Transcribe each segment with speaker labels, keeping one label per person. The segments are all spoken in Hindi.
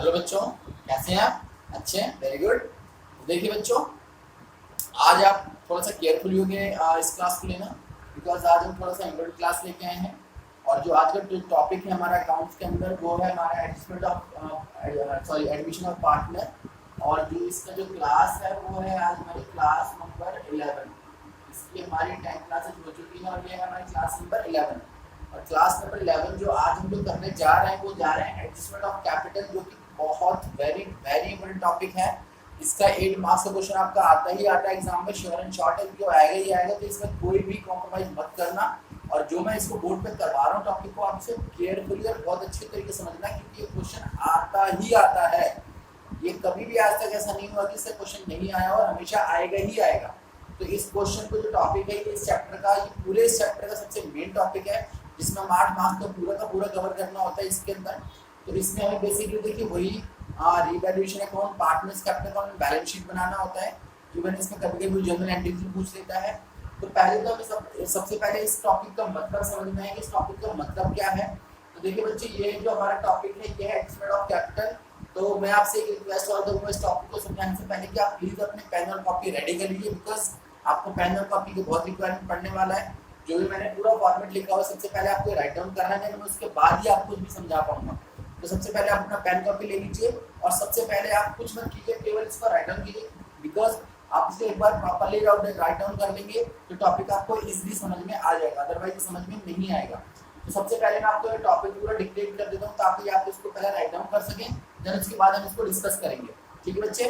Speaker 1: हेलो बच्चों, कैसे हैं आप? अच्छे हैं, वेरी गुड। देखिए बच्चों, आज आप थोड़ा सा केयरफुल होंगे इस क्लास को लेना, बिकॉज आज हम थोड़ा सा इम्पोर्टेंट क्लास लेके आए हैं। और जो आज का जो टॉपिक है हमारा अकाउंट्स के अंदर वो है हमारा एडमिशन ऑफ पार्टनर। और जो इसका जो क्लास है वो है आज हमारी क्लास नंबर 11। इसकी हमारी 10 क्लासेज हो चुकी हैं और ये है हमारी क्लास नंबर 11। और क्लास नंबर 11 जो आज हम लोग करने जा रहे हैं वो जा रहे हैं एडजस्टमेंट ऑफ कैपिटल, जो कि बहुत वेरी वेरी इंपॉर्टेंट टॉपिक है। इसका 8 मार्क्स का क्वेश्चन आपका आता ही आता है एग्जाम में, श्योर एंड शॉर्ट है, क्योंकि आएगा ही आएगा। तो इसमें कोई भी कॉम्प्रोमाइज मत करना। और जो मैं इसको बोर्ड पे करवा रहा हूँ टॉपिक को, आपसे केयरफुली और बहुत अच्छे तरीके से समझना, क्योंकि ये क्वेश्चन आता ही आता है। ये कभी भी आज तक ऐसा नहीं हुआ कि इससे क्वेश्चन नहीं आया और हमेशा आएगा ही आएगा। तो इस क्वेश्चन को जो टॉपिक है ये इस चैप्टर का, ये पूरे इस चैप्टर का सबसे मेन टॉपिक है, जिसमें हम 8 मार्क्स का पूरा कवर करना होता है इसके अंदर। तो इसमें हमें बेसिकली देखिए वही revaluation account, partners capital account, balance sheet बनाना होता है। इवन इसमें कभी कभी जनरल एंट्रीज पूछ लेता है। तो पहले तो हमें सबसे पहले इस टॉपिक का मतलब समझना है कि इस टॉपिक का मतलब क्या है। तो देखिए बच्चे, ये जो हमारा टॉपिक है ये है एडजस्टमेंट ऑफ कैपिटल। तो मैं आपसे एक रिक्वेस्ट और करूँगा इस टॉपिक को समझाने से पहले कि आप प्लीज अपने पेन और कॉपी रेडी कर लीजिए, बिकॉज आपको पेन और कॉपी की बहुत रिक्वायरमेंट पड़ने वाला है। जो भी मैंने पूरा फॉर्मेट लिखा हुआ सबसे पहले आपको राइट डाउन करना है, मैं उसके बाद ही आपको भी समझा पाऊंगा। तो सबसे पहले आप अपना पेन कॉपी ले लीजिए और सबसे पहले आप कुछ मत कीजिए, केवल इसको राइट डाउन कीजिए, बिकॉज आप इसे एक बार प्रॉपर्ली राइट डाउन कर लेंगे तो टॉपिक आपको इजीली समझ में आ जाएगा, अदरवाइज समझ में नहीं आएगा। तो सबसे पहले मैं आपको ये टॉपिक पूरा डिक्टेट कर देता हूँ ताकि आप इसको पहले राइट डाउन कर सकें, देन उसके बाद हम इसको डिस्कस करेंगे। ठीक है बच्चे?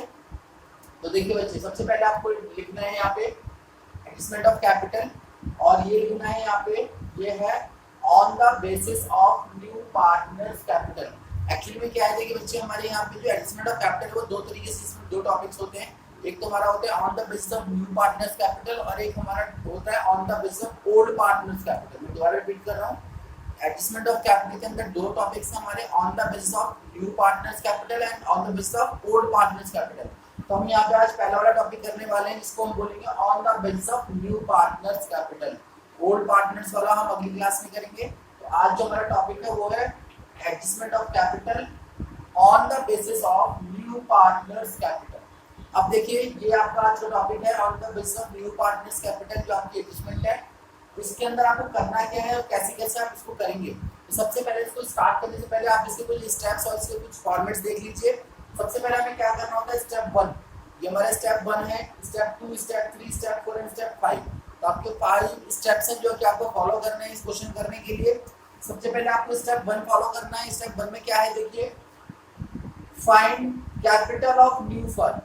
Speaker 1: तो देखिए बच्चे, सबसे पहले आपको लिखना है यहाँ पे एडजस्टमेंट ऑफ कैपिटल, और ये लिखना है यहाँ पे, ये है on the basis of new partners capital. Actually में क्या है, देखिए बच्चे, हमारे यहाँ पे जो एडजस्टमेंट ऑफ कैपिटल वो दो तरीके से, इसमें दो टॉपिक्स होते हैं। एक तो हमारा होता है on the basis of new partners capital, और एक हमारा होता है on the basis of old partners capital. मैं दोबारा रिपीट कर रहा हूँ, एडजस्टमेंट ऑफ कैपिटल के अंदर दो टॉपिक्स हैं हमारे, on the basis of new partners capital and on the basis of old partners capital. तो हम यहाँ पे आज पहला वाला टॉपिक करने वाले हैं, जिसको हम बोलेंगे on the basis of new partners capital. Old partners वाला हम अगली क्लास में करेंगे। तो आज जो हमारा टॉपिक है वो है adjustment of capital on the basis of new partners capital. अब देखिए, ये आपका आज का टॉपिक है on the basis of new partners capital, जो आपकी एडजस्टमेंट है। इसके अंदर आपको करना क्या है और कैसे कैसे आप इसको करेंगे। तो सबसे पहले इसको स्टार्ट करने से पहले आप इसके कुछ स्टेप्स और इसके कुछ फॉर्मेट्स देख लीजिए। सबसे पहले हमें क्या करना होता है, स्टेप 1, ये हमारा स्टेप 1 है। Step 2, step 3, step 4 and step 5। तो आपके 5 स्टेप्स हैं जो कि आपको फॉलो करने हैं इस क्वेश्चन करने के लिए। सबसे पहले आपको स्टेप 1 फॉलो करना है। स्टेप 1 में क्या है, देखिए, find capital of new firm.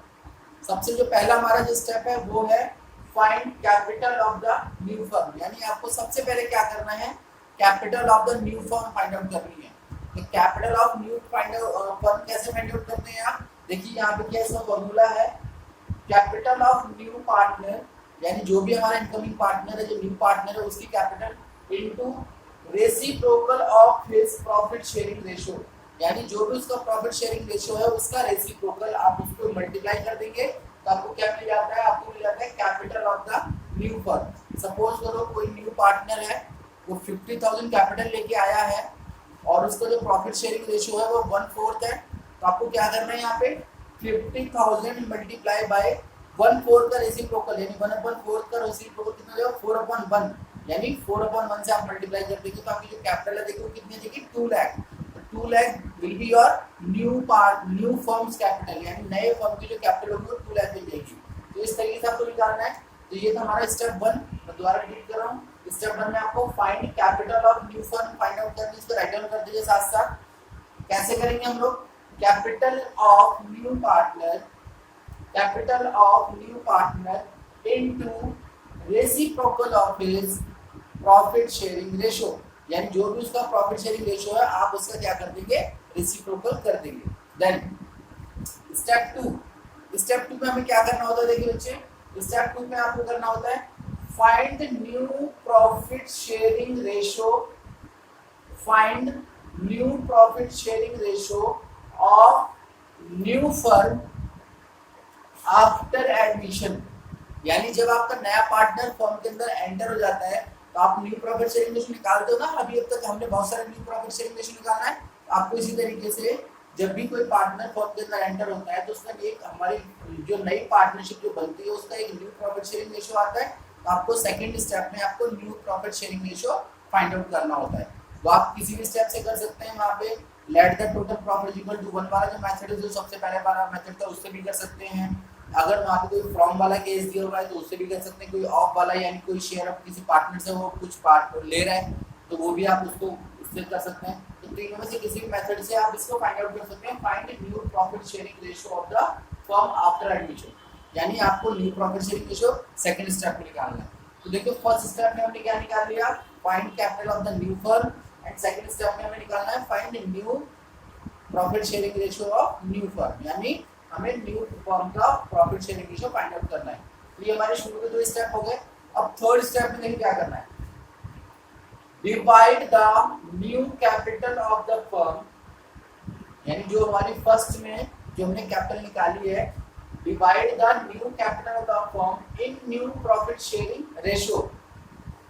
Speaker 1: सबसे जो पहला हमारा जो स्टेप है वो है find capital of the new firm, यानी आपको सबसे पहले क्या करना है, capital of the new firm find out करनी है। तो कैपिटल ऑफ न्यू फर्म कैसे फाइंड आउट करते हैं आप, देखिए यहाँ पे क्या इसका फॉर्मूला है, कैपिटल ऑफ न्यू पार्टनर, यानी जो भी हमारा इनकमिंग पार्टनर है, जो न्यू पार्टनर है, उसकी capital into reciprocal of his profit sharing ratio, यानी जो भी उसका प्रॉफिट शेयरिंग रेशियो है उसका रेसिप्रोकल आप उसको मल्टीप्लाई कर देंगे तो आपको क्या मिल जाता है, आपको मिल जाता है capital of the new firm. Suppose करो कोई न्यू पार्टनर है, वो 50,000 कैपिटल लेके आया है और उसका जो प्रॉफिट शेयरिंग रेशियो है वो 1/4 है। तो आपको क्या करना है, यहाँ पे 50,000 मल्टीप्लाई बाय 1/4 का रेसिप्रोकल, यानी 1/4 का रेसिप्रोकल कितना हो जाएगा, 4/1, यानी 4/1 से आप मल्टीप्लाई कर देंगे तो आपकी जो कैपिटल है देखो कितनी देगी, 2 lakh. 2 lakh will be your new firms capital, यानी नए फर्म की जो कैपिटल होगी वो 2 लाख मिल जाएगी। तो इस तरीके से आपको निकालना है। तो ये था हमारा स्टेप 1। मैं दोबारा रिपीट कर रहा हूँ, स्टेप 1 में आपको find capital of new firm find out करनी है, इसको राइट डाउन कर दीजिए साथ साथ। कैसे करेंगे हम लोग, capital of new partner, capital of new partner into reciprocal of his profit sharing ratio, यानी जो भी उसका प्रॉफिट शेयरिंग रेशियो है आप उसका क्या कर देंगे, रेसिप्रोकल कर देंगे। देन स्टेप 2, स्टेप 2 में हमें क्या करना होता है, देखिए बच्चे, स्टेप 2 में आपको करना होता है find new profit sharing ratio, find new profit sharing ratio of new firm after admission, यानी जब आपका नया पार्टनर फर्म के अंदर एंटर हो जाता है तो आप न्यू प्रॉफिट शेयरिंग रेशियो निकालते हो ना। अभी अब तक हमने बहुत सारे न्यू प्रॉफिट शेयरिंग रेशियो निकालना है, आपको इसी तरीके से जब भी कोई पार्टनर फर्म के अंदर एंटर होता है तो उसका एक हमारी जो नई पार्टनरशिप जो बनती है उसका एक न्यू प्रॉफिट शेयरिंग रेशियो आता है। तो आपको सेकंड स्टेप में आपको new profit sharing ratio find out करना होता है। वो आप किसी भी स्टेप से कर सकते हैं। वहाँ पे let the total profit equal to 1 वाला जो मेथड है, जो सबसे पहले वाला मेथड था, उससे भी कर सकते हैं। अगर वहाँ पे कोई फ्रॉम वाला केस दिया हुआ है तो उससे भी कर सकते हैं। कोई ऑफ वाला यानी कोई शेयर ऑफ किसी पार्टनर से वो कुछ पार्ट ले रहा है तो वो भी आप उसको उससे कर सकते हैं। तो तीनों में से किसी भी मेथड से आप इसको फाइंड आउट कर सकते हैं। Find new profit sharing ratio of the firm after admission, यानी आपको new profit sharing ratio second step में निकालना है। तो देखिए फर्स्ट स्टेप में हमने क्या निकाल लिया, find capital of the new firm, and second step में हमें निकालना है find new profit sharing ratio of new firm, यानी हमें न्यू फर्म का profit sharing ratio find out करना है। तो ये हमारे शुरू के 2 स्टेप हो गए। अब थर्ड स्टेप में देखिए क्या करना है, divide the new capital of the firm, यानी जो हमारी फर्स्ट में जो हमने कैपिटल निकाली है, divide the new capital of the firm in new profit sharing ratio.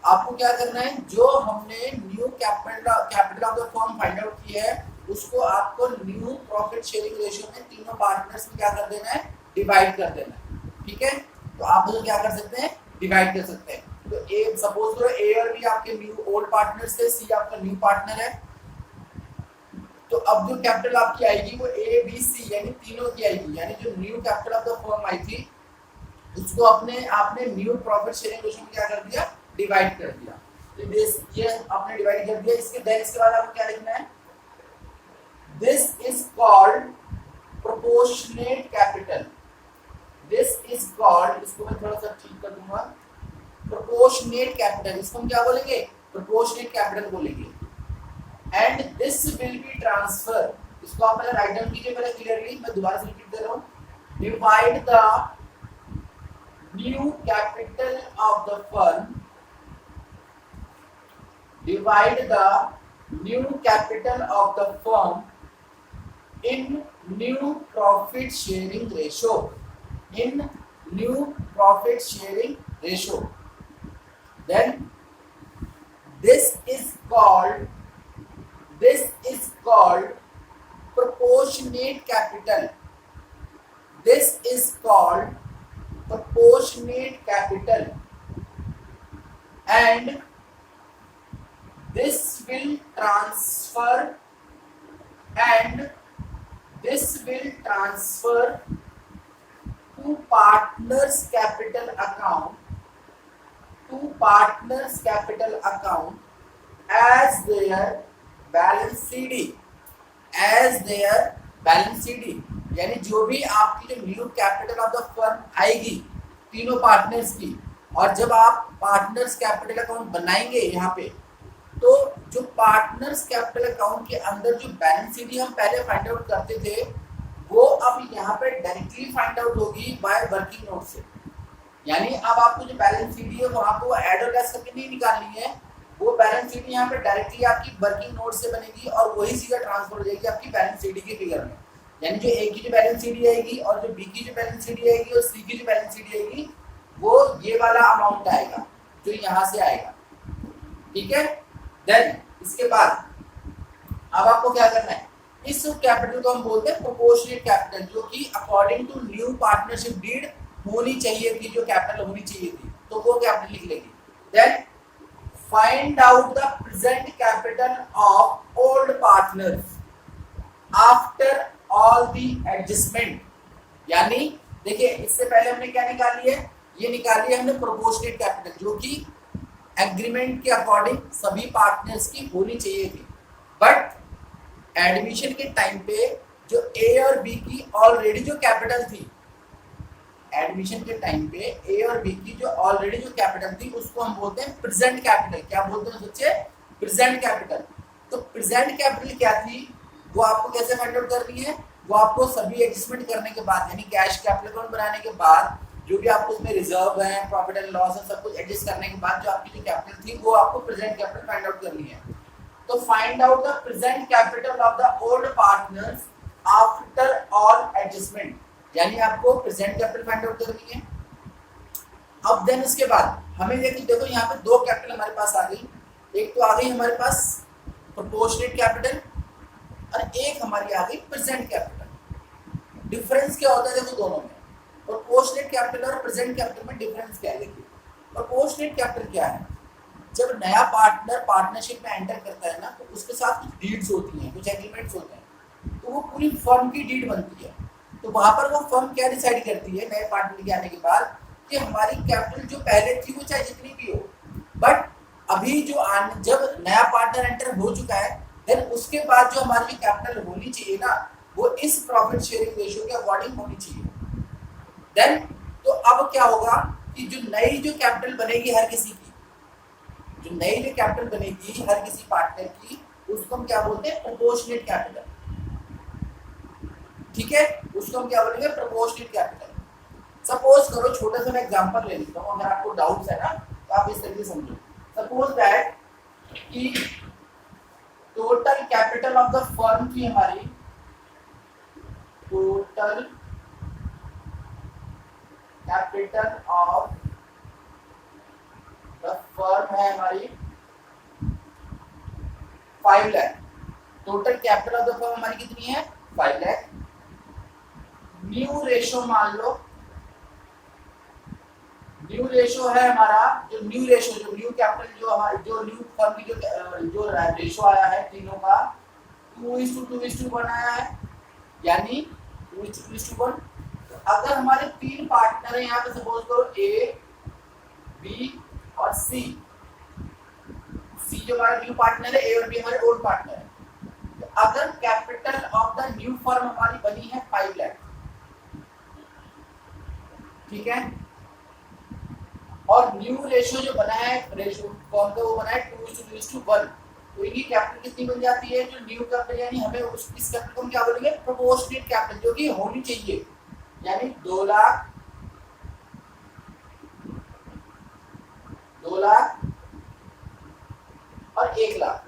Speaker 1: आपको क्या करना है, जो हमने new capital of the firm find out किया है उसको आपको न्यू प्रॉफिट शेयरिंग रेशियो में तीनों पार्टनर्स में क्या कर देना है, डिवाइड कर देना है। ठीक है, तो आप लोग क्या कर सकते हैं, डिवाइड कर सकते हैं। तो ए सपोज करो ए और बी आपके न्यू ओल्ड पार्टनर्स थे, सी आपका न्यू पार्टनर है। तो अब जो कैपिटल आपकी आएगी वो ए बी सी यानी तीनों की आएगी, यानी जो new capital of the firm आई थी उसको आपने न्यू प्रॉफिट शेयरिंग रेशियो में क्या कर दिया, डिवाइड कर दिया। तो ये आपने डिवाइड कर दिया। इसके बाद आपको क्या लिखना है, this is called proportionate capital. This is called, इसको मैं थोड़ा सा ठीक कर दूंगा, प्रोपोर्शनेट कैपिटल, इसको हम क्या बोलेंगे, प्रोपोर्शनेट कैपिटल बोलेंगे। And this will be transfer, इसको आप पहले राइट डाउन कीजिए पहले क्लियरली, मैं दोबारा से रिपीट कर रहा हूं। Divide the new capital of the firm, divide the new capital of the firm in new profit sharing ratio, in new profit sharing ratio. Then this is called proportionate capital. This is called proportionate capital, and this will transfer to partners capital account as their balance CD, यानी जो भी आपकी जो new capital of the firm आएगी तीनों पार्टनर्स की, और जब आप पार्टनर्स कैपिटल अकाउंट बनाएंगे यहाँ पे, तो जो पार्टनर्स कैपिटल अकाउंट के अंदर जो बैलेंस शीट हम पहले फाइंड आउट करते थे वो अब यहाँ पे डायरेक्टली फाइंड आउट होगी बाय वर्किंग नोट से। यानी अब आपको जो बैलेंस शीट है वो आपको ऐड और लेस करके नहीं निकालनी है, वो बैलेंस शीट यहाँ पे डायरेक्टली आपकी वर्किंग नोट से बनेगी और वही सीधा ट्रांसफर हो जाएगी आपकी बैलेंस शीट के फिगर में। यानी जो ए की जो बैलेंस शीट आएगी और जो बी की जो बैलेंस शीट आएगी और सी की जो बैलेंस शीट आएगी वो ये वाला अमाउंट आएगा जो यहाँ से आएगा। ठीक है, देन इसके बाद अब आपको क्या करना है, इस कैपिटल को हम बोलते हैं प्रोपोर्शनेट कैपिटल, जो कि according to new partnership deed होनी चाहिए थी, जो कैपिटल होनी चाहिए थी, तो वो कैपिटल लिख लेंगे। Then find out the present capital of old partners after all the adjustment. यानी देखिए इससे पहले हमने क्या निकाली है, ये निकाली है हमने प्रोपोर्शनेट कैपिटल, जो कि एग्रीमेंट के अकॉर्डिंग सभी पार्टनर्स की होनी चाहिए थी। बट एडमिशन के टाइम पे जो ए और बी की ऑलरेडी जो कैपिटल थी, एडमिशन के टाइम पे ए और बी की जो ऑलरेडी जो कैपिटल थी उसको हम बोलते हैं प्रेजेंट कैपिटल। क्या बोलते हैं बच्चे, प्रेजेंट कैपिटल। तो प्रेजेंट कैपिटल क्या थी, वो आपको कैसे फाइंड आउट करनी है, वो आपको सभी एडजस्टमेंट करने के बाद, यानी कैश कैपिटल अकाउंट बनाने के बाद जो भी आपको उसमें रिजर्व है, प्रॉफिट एंड लॉस है, सब कुछ एडजस्ट करने के बाद जो आपकी जो कैपिटल थी वो आपको प्रेजेंट कैपिटल फाइंड आउट करनी है। तो find out the present capital of the old partners after all adjustment, यानी आपको प्रेजेंट कैपिटल फाइंड आउट करनी है। अब देन उसके बाद हमें देखो यहाँ पे दो कैपिटल हमारे पास आ गई। एक तो आ गई हमारे पास प्रोपोर्शनेट कैपिटल और एक हमारी आ गई प्रेजेंट कैपिटल। डिफरेंस क्या होता है देखो दोनों में, प्रोपोर्शनेट कैपिटल और प्रेजेंट कैपिटल में डिफरेंस क्या है देखिए। प्रोपोर्शनेट कैपिटल क्या है, जब नया पार्टनर पार्टनरशिप में एंटर करता है ना तो उसके साथ कुछ डीड्स होती हैं, कुछ एग्रीमेंट्स होते हैं, तो वो पूरी फर्म की डीड बनती है। तो वहां पर वो फर्म क्या डिसाइड करती है नए पार्टनर के आने के बाद कि हमारी कैपिटल जो पहले थी वो चाहे जितनी भी हो, बट अभी जो जब नया पार्टनर एंटर हो चुका है देन उसके बाद जो हमारी कैपिटल होनी चाहिए ना वो इस प्रॉफिट शेयरिंग रेशियो के अकॉर्डिंग होनी चाहिए। देन तो अब क्या होगा कि जो नई जो कैपिटल बनेगी हर किसी की, जो नई जो कैपिटल बनेगी हर किसी पार्टनर की, उसको हम क्या बोलते हैं, प्रोपोर्शनेट कैपिटल। ठीक है, उसको हम क्या बोलेंगे, प्रोपोर्शनेट कैपिटल। सपोज करो छोटा सा मैं एग्जांपल ले लेता हूं, अगर आपको डाउट्स है ना तो आप इस तरीके से समझो। सपोज दैट कि total capital of the firm की हमारी total capital of the firm है हमारी 5 lakh. Total capital of the firm हमारी कितनी है, 5 लाख। न्यू रेशो मान लो, न्यू रेशो है हमारा, जो न्यू रेशो जो न्यू कैपिटल जो हमारी जो न्यू फर्म की जो रेशो आया है तीनों का 2:2:1 आया है, यानी 2:1। तो अगर हमारे 3 पार्टनर हैं यहाँ पे, सपोज करो ए बी और सी जो हमारा न्यू पार्टनर है, ए और बी हमारे ओल्ड पार्टनर है, तो अगर capital of the new firm हमारी बनी है 5 लाख, ठीक है, और न्यू रेशियो जो बना है रेशियो फॉर्म का वो बना है 2:1, तो इनकी कैपिटल कितनी बन जाती है, जो न्यू कैपिटल यानी हमें उस इस कैपिटल को हम क्या बोलेंगे, प्रोपोर्शनेट कैपिटल, जो कि होनी चाहिए, यानी 2 लाख 2 लाख और 1 लाख,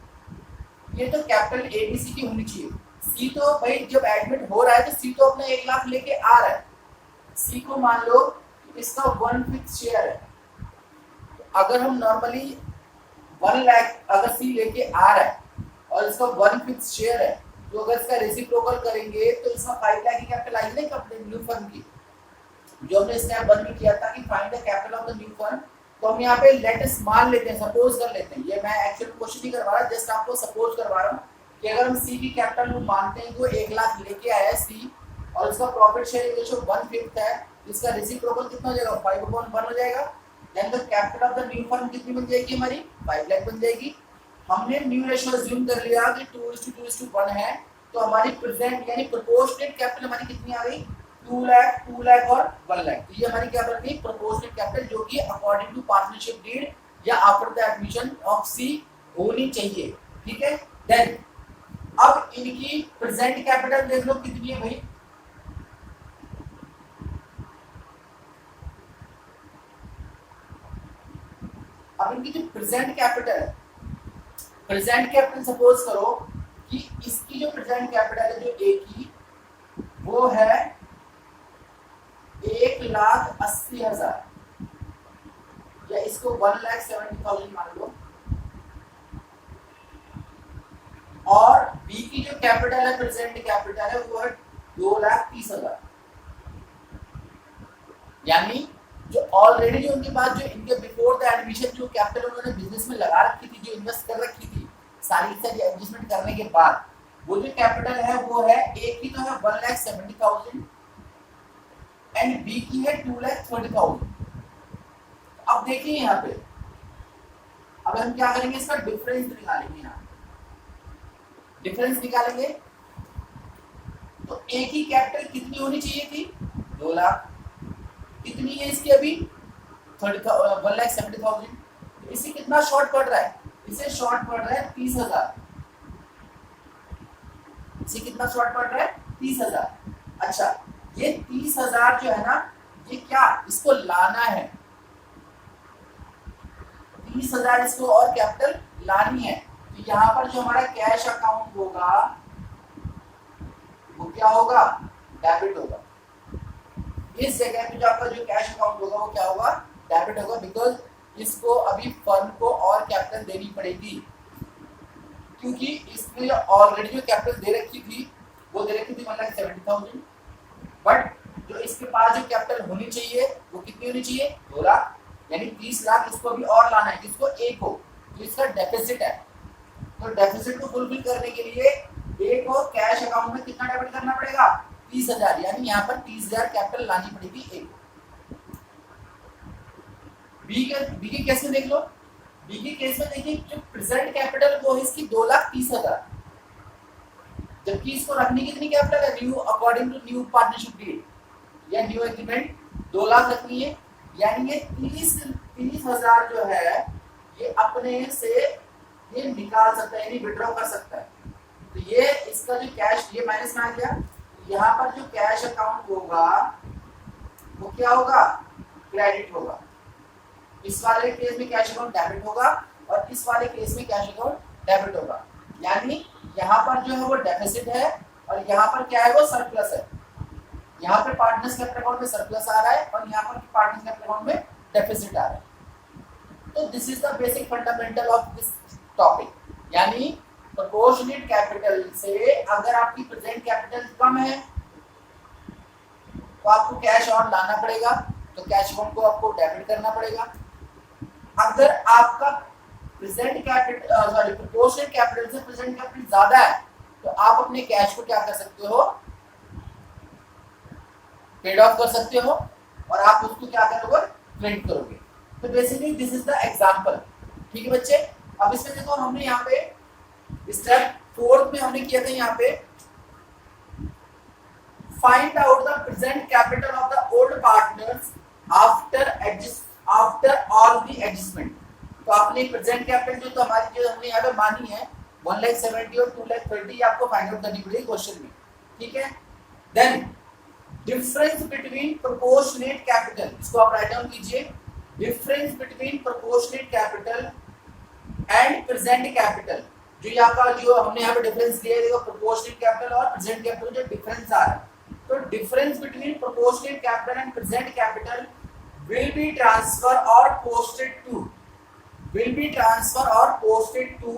Speaker 1: ये तो कैपिटल एबीसी की होनी चाहिए। सी तो भाई जब एडमिट हो रहा है तो सी तो अपना 1 लाख लेके आ रहा है, सी को मान लो इसका 1 फिक्स शेयर है, अगर हम नॉर्मली 1 लाख अगर सी लेके आ रहा है और इसका 1 फिक्स शेयर है, तो अगर इसका रेसिप्रोकल करेंगे तो इसका 5 लाख की कैपिटल आएगी ना अपने न्यू फर्म की, जो हमने स्टेप 1 में किया था कि find the capital of the new firm. तो हम यहाँ पे लेट अस मान लेते हैं, सपोज कर लेते हैं, ये मैं एक्चुअल क्वेश्चन नहीं करवा रहा, जस्ट आपको सपोज करवा रहा हूँ कि अगर हम सी की कैपिटल को मानते हैं कि वो 1 लाख लेके आया है सी, और इसका प्रॉफिट शेयरिंग रेशियो 1/5 है, इसका रेसिप्रोकल कितना हो जाएगा, 5/1 हो जाएगा। Then the capital of the new firm कितनी बन जाएगी हमारी, 5 लाख बन जाएगी। हमने न्यू रेशियो अज्यूम कर लिया कि 2:2:1 है, तो हमारी प्रेजेंट यानी प्रोपोर्शनेट कैपिटल हमारी कितनी आ गई, 2 लाख 2 लाख और 1 लाख। तो ये हमारी क्या बन गई, प्रोपोर्शनेट कैपिटल, जो कि अकॉर्डिंग टू पार्टनरशिप डीड या आफ्टर द एडमिशन ऑफ सी होनी चाहिए। ठीक है, देन अब इनकी प्रेजेंट कैपिटल देख लो कितनी है भाई, अब इनकी जो प्रेजेंट कैपिटल है, प्रेजेंट कैपिटल सपोज करो कि इसकी जो प्रेजेंट कैपिटल है जो ए की वो है 1,80,000 या इसको 1,70,000 मान लो, और बी की जो कैपिटल है प्रेजेंट कैपिटल है वो है 2,30,000, यानी जो ऑलरेडी जो उनके पास जो इनके बिफोर द एडमिशन जो कैपिटल उन्होंने बिजनेस में लगा रखी थी, जो इन्वेस्ट कर रखी थी, सारी एडजस्टमेंट करने के बाद वो जो कैपिटल है वो है ए की तो है 1,70,000 एंड बी की है 2,30,000। अब देखिए यहाँ पे अब हम क्या करेंगे, इसका डिफरेंस निकालेंगे। यहाँ डिफरेंस निकालेंगे तो ए की कैपिटल कितनी होनी चाहिए थी, 2 लाख, कितनी है इसकी अभी 1,70,000, इसे कितना शॉर्ट पड़ रहा है, इसे शॉर्ट पड़ रहा है 30,000, इसे कितना शॉर्ट पड़ रहा है 30,000। अच्छा, ये 30,000 जो है ना, ये क्या इसको लाना है, 30,000 इसको और कैपिटल लानी है, तो यहाँ पर जो हमारा कैश अकाउंट होगा वो क्या होगा, डेबिट होगा। इस जगह पे जो आपका जो कैश अकाउंट होगा वो क्या होगा, डेबिट होगा, बिकॉज इसको अभी फर्म को और कैपिटल देनी पड़ेगी। क्योंकि इसमें ऑलरेडी जो कैपिटल दे रखी थी वो दे रखी थी 1,70,000, बट जो इसके पास जो कैपिटल होनी चाहिए वो कितनी होनी चाहिए, 2 लाख, यानी 30 लाख इसको भी और लाना है जिसको ए को, तो इसका डेफिसिट है। तो डेफिसिट को फुलफिल करने के लिए ए को कैश अकाउंट में कितना डेबिट करना पड़ेगा, 30,000, यानी यहाँ पर 30,000 कैपिटल लानी पड़ेगी ए को। बी के केस में देख लो, बी के केस में देखिए जो प्रेजेंट कैपिटल वो है इसकी 2,30,000, जबकि इसको रखनी कितनी कैपिटल है, new according to new partnership deed या न्यू एग्रीमेंट 2 लाख रखनी है, यानी ये 30,000 जो है ये अपने से ये निकाल सकता है, यानी विड्रॉ कर सकता है। तो ये इसका जो कैश ये माइनस में आ गया, यहाँ पर जो कैश अकाउंट होगा वो क्या होगा, क्रेडिट होगा। इस वाले केस में कैश अकाउंट डेबिट होगा और इस वाले केस में कैश अकाउंट डेबिट होगा, यानी यहाँ पर जो है वो डेफिसिट है और यहाँ पर क्या है वो सरप्लस है। यहाँ पर पार्टनर्स कैपिटल अकाउंट में सरप्लस आ रहा है और यहाँ पर पार्टनर्स कैपिटल अकाउंट में डेफिसिट आ रहा है। तो this is the basic fundamental of this topic, यानी प्रोपोर्शनेट कैपिटल से अगर आपकी प्रेजेंट कैपिटल कम है तो आपको कैश और लाना पड़ेगा, तो कैश अकाउंट को आपको डेबिट करना पड़ेगा। अगर आपका प्रेजेंट कैपिटल प्रोपोर्शनेट कैपिटल से प्रेजेंट कैपिटल ज्यादा है तो आप अपने कैश को क्या कर सकते हो, पेड ऑफ कर सकते हो और आप उसको क्या करोगे, क्रेडिट करोगे। तो basically this is the example, ठीक है बच्चे। अब इसमें देखो हमने यहाँ पे स्टेप 4 में हमने किया था, यहाँ पे find out the present capital of the old partners after all the adjustment. तो आपने प्रेजेंट कैपिटल जो तो हमारी जो हमने यहाँ पे मानी है 1,70,000 और 2,30,000 आपको फाइंड आउट करनी पड़ेगी क्वेश्चन में, ठीक है। Then difference between proportionate capital, इसको आप राइट डाउन कीजिए, difference between proportionate capital and present capital. जो यहाँ का जो हमने यहाँ पे डिफरेंस दिया है प्रोपोर्शनेट कैपिटल और प्रेजेंट कैपिटल जो डिफरेंस आ रहा है, तो difference between proportionate capital and present capital will be transfer or posted to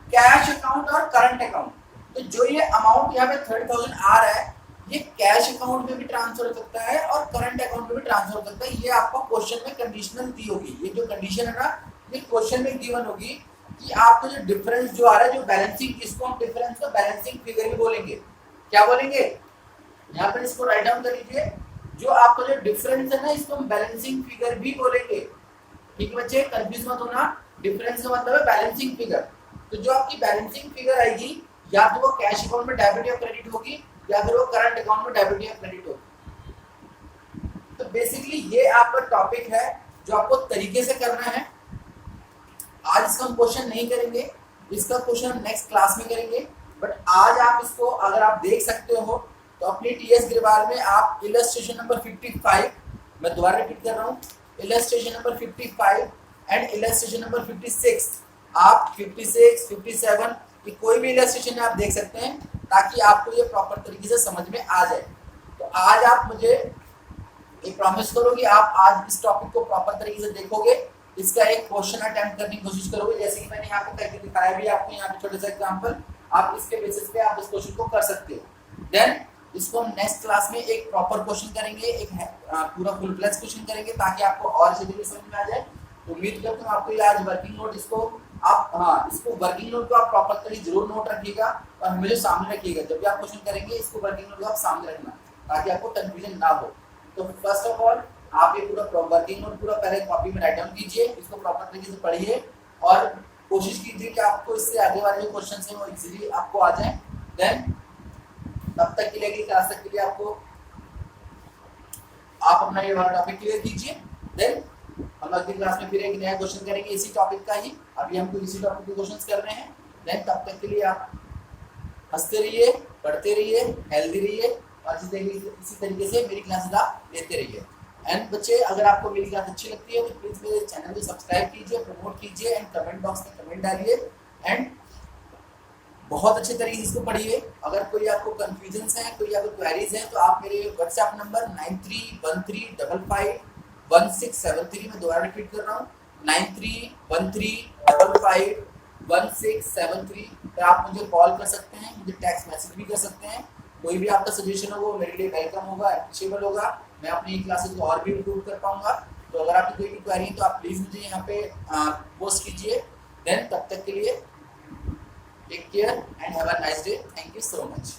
Speaker 1: cash account और करंट अकाउंट। तो जो ये अमाउंट यहाँ पे 30,000 आ रहा है ये कैश अकाउंट में भी ट्रांसफर हो सकता है और करंट अकाउंट में भी ट्रांसफर हो सकता है। ये आपको क्वेश्चन में कंडीशनल दी होगी, ये जो कंडीशन है ना ये क्वेश्चन में गिवन होगी कि आपको जो डिफरेंस जो आ रहा है, जो बैलेंसिंग, इसको हम डिफरेंस को बैलेंसिंग फिगर भी बोलेंगे। क्या बोलेंगे, यहाँ पर इसको राइट डाउन कर लीजिए, जो आपका जो डिफरेंस है ना इसको हम बैलेंसिंग फिगर भी बोलेंगे, ठीक है बच्चे, कंफ्यूज मत होना। डिफरेंस का मतलब है बैलेंसिंग फिगर। तो जो आपकी बैलेंसिंग फिगर आएगी या तो वो कैश अकाउंट में डेबिट या क्रेडिट होगी या फिर वो करंट अकाउंट में डेबिट या क्रेडिट होगी। तो बेसिकली ये आपका टॉपिक है जो आपको तरीके से करना है। आज इसका हम क्वेश्चन नहीं करेंगे, इसका क्वेश्चन नेक्स्ट क्लास में करेंगे, बट आज आप इसको अगर आप देख सकते हो तो अपनी टीएस ग्रेवाल में आप इलस्ट्रेशन नंबर 55, मैं दोबारा रिपीट कर रहा हूँ, illustration number 55 and illustration number 56, आप 56, 57 की कोई भी इलस्ट्रेशन आप देख सकते हैं ताकि आपको ये प्रॉपर तरीके से समझ में आ जाए। तो आज आप मुझे एक प्रॉमिस करो कि आप आज इस टॉपिक को प्रॉपर तरीके से देखोगे, इसका एक क्वेश्चन अटेम्प्ट करने की कोशिश करोगे, जैसे कि मैंने यहाँ पे करके दिखाया भी आपको, यहाँ पे छोटा सा एग्जांपल, आप इसके बेसिस पे आप इस क्वेश्चन को कर सकते हो। देन इसको हम नेक्स्ट क्लास में एक प्रॉपर क्वेश्चन करेंगे, एक पूरा फुल फ्लेज क्वेश्चन करेंगे ताकि आपको और जल्दी समझ में आ जाए। तो उम्मीद करता हूँ आपको ये आज वर्किंग नोट इसको आप इसको वर्किंग नोट को आप प्रॉपर तरीके जरूर नोट रखिएगा और हमेशा सामने रखिएगा। जब भी आप क्वेश्चन करेंगे इसको वर्किंग नोट को आप सामने रखना ताकि आपको कंफ्यूजन ना हो। तो फर्स्ट ऑफ ऑल आप ये पूरा वर्किंग नोट पूरा पहले कॉपी में राइट डाउन कीजिए, इसको प्रॉपर तरीके से पढ़िए और कोशिश कीजिए कि आपको इससे आगे वाले जो क्वेश्चन हैं वो इजीली आपको आ जाए। देन तब तक के लिए अगली क्लास तक के लिए आपको आप अपना ये वाला टॉपिक क्लियर कीजिए। देन हम अगली क्लास में फिर एक नया क्वेश्चन करेंगे इसी टॉपिक का ही, अभी हमको इसी टॉपिक के क्वेश्चंस कर रहे हैं। देन तब तक के लिए आप हंसते रहिए, पढ़ते रहिए, हेल्दी रहिए और इसी तरीके से मेरी क्लासेस आप लेते रहिए। एंड बच्चे अगर आपको मेरी क्लास अच्छी लगती है तो प्लीज मेरे चैनल को सब्सक्राइब कीजिए, प्रमोट कीजिए एंड कमेंट बॉक्स में कमेंट डालिए एंड बहुत अच्छे तरीके से इसको पढ़िए। अगर कोई आपको कंफ्यूजन्स हैं, कोई आपको क्वेरीज हैं तो आप मेरे व्हाट्सएप नंबर 9313551673 में दोबारा रिपीट कर रहा हूँ 9313551673 तो आप मुझे कॉल कर सकते हैं, मुझे टेक्स्ट मैसेज भी कर सकते हैं। कोई भी आपका सजेशन हो वो मेरे लिए वेलकम होगा, अप्रिशिएबल होगा। मैं अपनी क्लासेस को और भी इम्प्रूव कर पाऊंगा। तो अगर आपकी कोई भी क्वेरी है तो आप प्लीज़ मुझे यहाँ पे पोस्ट कीजिए। देन तब तक के लिए take care and have a nice day. Thank you so much.